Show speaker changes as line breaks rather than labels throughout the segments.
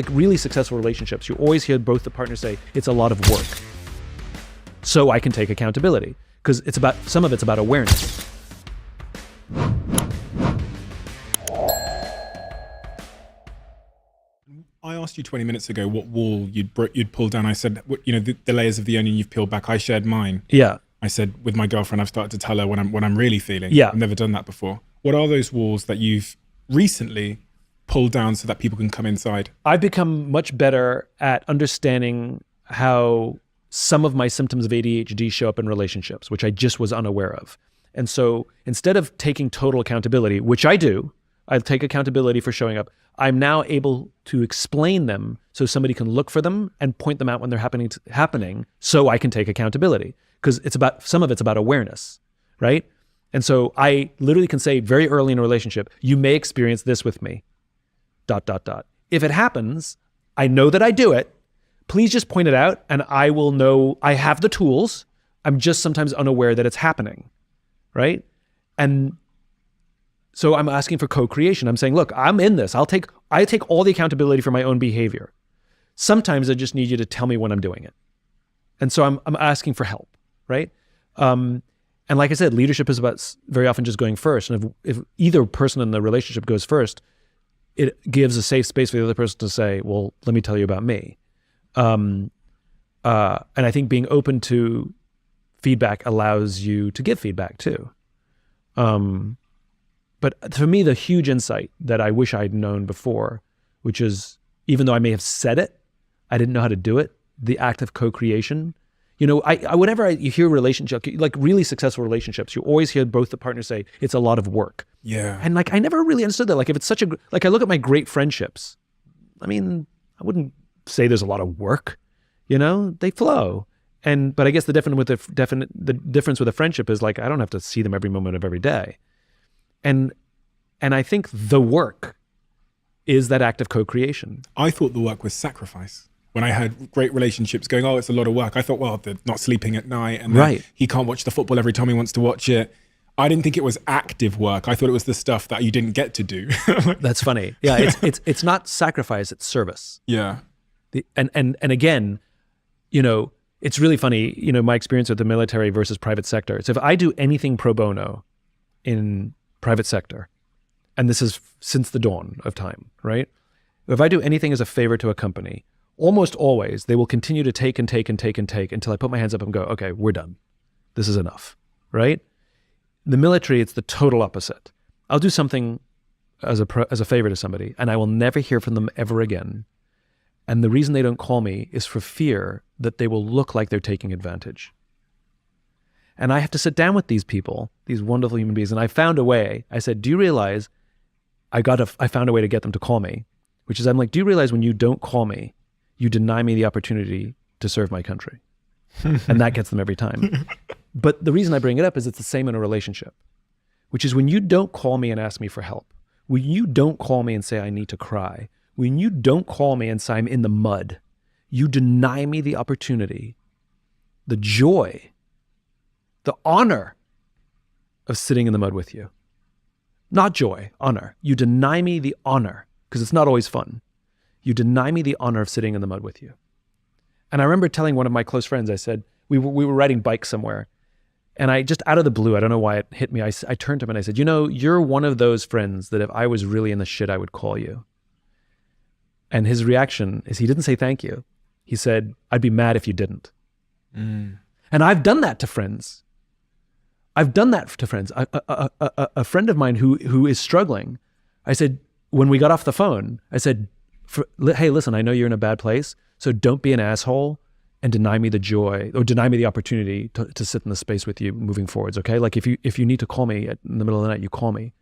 Like really successful relationships, you always hear both the partners say, it's a lot of work. So I can take accountability, because some of it's about awareness.
I asked you 20 minutes ago what wall you'd pull down. I said, the layers of the onion you've peeled back. I shared mine.
Yeah.
I said, with my girlfriend, I've started to tell her what I'm really feeling.
Yeah.
I've never done that before. What are those walls that you've recently pulled down so that people can come inside?
I've become much better at understanding how some of my symptoms of ADHD show up in relationships, which I just was unaware of. And so instead of taking total accountability, which I do, I take accountability for showing up, I'm now able to explain them so somebody can look for them and point them out when they're happening so I can take accountability. Because some of it's about awareness, right? And so I literally can say very early in a relationship, you may experience this with me, ... If it happens, I know that I do it. Please just point it out and I will know I have the tools. I'm just sometimes unaware that it's happening, right? And so I'm asking for co-creation. I'm saying, look, I'm in this. I take all the accountability for my own behavior. Sometimes I just need you to tell me when I'm doing it. And so I'm asking for help, right? And like I said, leadership is about very often just going first. And if either person in the relationship goes first, it gives a safe space for the other person to say, well, let me tell you about me. And I think being open to feedback allows you to give feedback too. But for me, the huge insight that I wish I'd known before, which is, even though I may have said it, I didn't know how to do it, the act of co-creation. Whenever you hear relationship, like really successful relationships, you always hear both the partners say, it's a lot of work.
Yeah.
And I never really understood that. If it's I look at my great friendships, I wouldn't say there's a lot of work, they flow. But I guess the difference with a friendship is I don't have to see them every moment of every day. And I think the work is that act of co-creation.
I thought the work was sacrifice. When I heard great relationships going, oh, it's a lot of work, I thought, well, they're not sleeping at night and
right.
He can't watch the football every time he wants to watch it. I didn't think it was active work. I thought it was the stuff that you didn't get to do.
That's funny. Yeah, it's not sacrifice, it's service.
Yeah.
And again, it's really funny, my experience with the military versus private sector. So if I do anything pro bono in private sector, and this is since the dawn of time, right? If I do anything as a favor to a company, almost always they will continue to take and take and take and take until I put my hands up and go, okay, we're done. This is enough, right? The military, it's the total opposite. I'll do something as a favor to somebody and I will never hear from them ever again. And the reason they don't call me is for fear that they will look like they're taking advantage. And I have to sit down with these people, these wonderful human beings. And I found a way. I said, do you realize I found a way to get them to call me, which is I'm like, do you realize when you don't call me, you deny me the opportunity to serve my country? And that gets them every time. But the reason I bring it up is it's the same in a relationship, which is when you don't call me and ask me for help, when you don't call me and say I need to cry, when you don't call me and say I'm in the mud, you deny me the opportunity, the joy, the honor of sitting in the mud with you. Not joy, honor. You deny me the honor, because it's not always fun. You deny me the honor of sitting in the mud with you. And I remember telling one of my close friends, I said, we were riding bikes somewhere, and I just out of the blue, I don't know why it hit me, I turned to him and I said, you're one of those friends that if I was really in the shit, I would call you. And his reaction is he didn't say thank you. He said, I'd be mad if you didn't. And I've done that to friends. A friend of mine who is struggling, I said, when we got off the phone, I said, hey, listen, I know you're in a bad place, so don't be an asshole and deny me the joy or deny me the opportunity to sit in the space with you moving forwards, okay? If you need to call me in the middle of the night, you call me.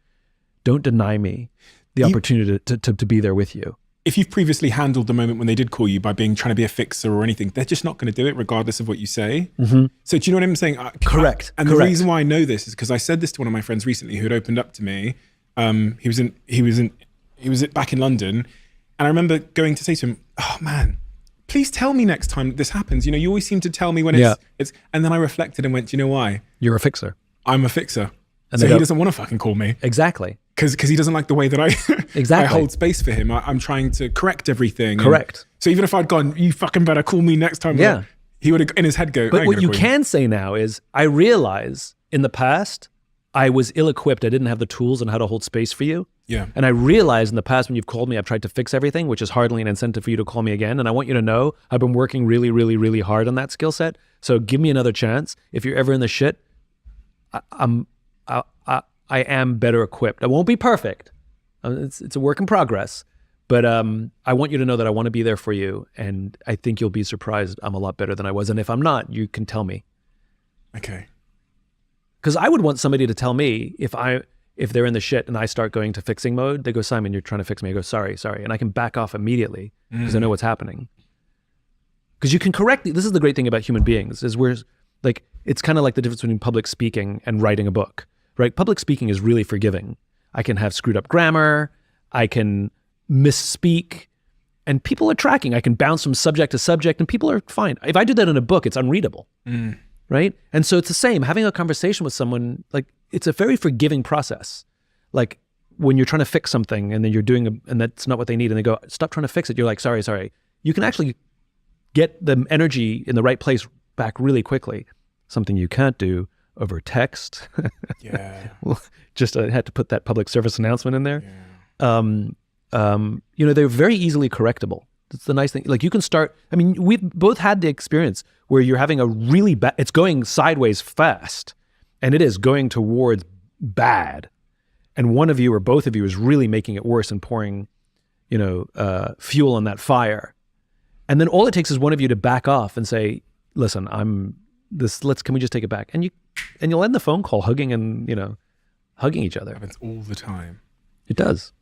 Don't deny me the opportunity to be there with you.
If you've previously handled the moment when they did call you by trying to be a fixer or anything, they're just not going to do it regardless of what you say. Mm-hmm. So do you know what I'm saying?
Correct.
The reason why I know this is because I said this to one of my friends recently who had opened up to me. He was back in London, and I remember going to say to him, "Oh man, please tell me next time this happens. You always seem to tell me when it's." And then I reflected and went, "Do you know why?
You're a fixer.
I'm a fixer." And so he doesn't want to fucking call me.
Exactly.
because he doesn't like the way that I
Exactly.
I hold space for him. I'm trying to correct everything.
Correct.
So even if I'd gone, you fucking better call me next time.
Yeah.
He would have in his head go.
But what you can say now is, I realize in the past I was ill-equipped. I didn't have the tools on how to hold space for you.
Yeah.
And I realize in the past when you've called me, I've tried to fix everything, which is hardly an incentive for you to call me again. And I want you to know I've been working really, really, really hard on that skill set. So give me another chance. If you're ever in the shit, I am better equipped. I won't be perfect. It's a work in progress. But I want you to know that I want to be there for you. And I think you'll be surprised I'm a lot better than I was. And if I'm not, you can tell me.
Okay.
Because I would want somebody to tell me if they're in the shit and I start going to fixing mode, they go, Simon, you're trying to fix me. I go, sorry. And I can back off immediately because I know what's happening. Because you can correct, this is the great thing about human beings, is we're like, it's kind of like the difference between public speaking and writing a book, right? Public speaking is really forgiving. I can have screwed up grammar. I can misspeak and people are tracking. I can bounce from subject to subject and people are fine. If I do that in a book, it's unreadable. Right? And so it's the same, having a conversation with someone, like it's a very forgiving process. Like when you're trying to fix something and then you're doing, and that's not what they need. And they go, stop trying to fix it. You're like, sorry. You can actually get the energy in the right place back really quickly. Something you can't do over text.
Yeah.
Well, just I had to put that public service announcement in there.
Yeah.
They're very easily correctable. That's the nice thing. Like you can start, I mean, we've both had the experience where you're having a really bad, it's going sideways fast and it is going towards bad. And one of you or both of you is really making it worse and pouring, fuel on that fire. And then all it takes is one of you to back off and say, listen, can we just take it back? And you'll end the phone call hugging and, hugging each other.
Happens all the time.
It does.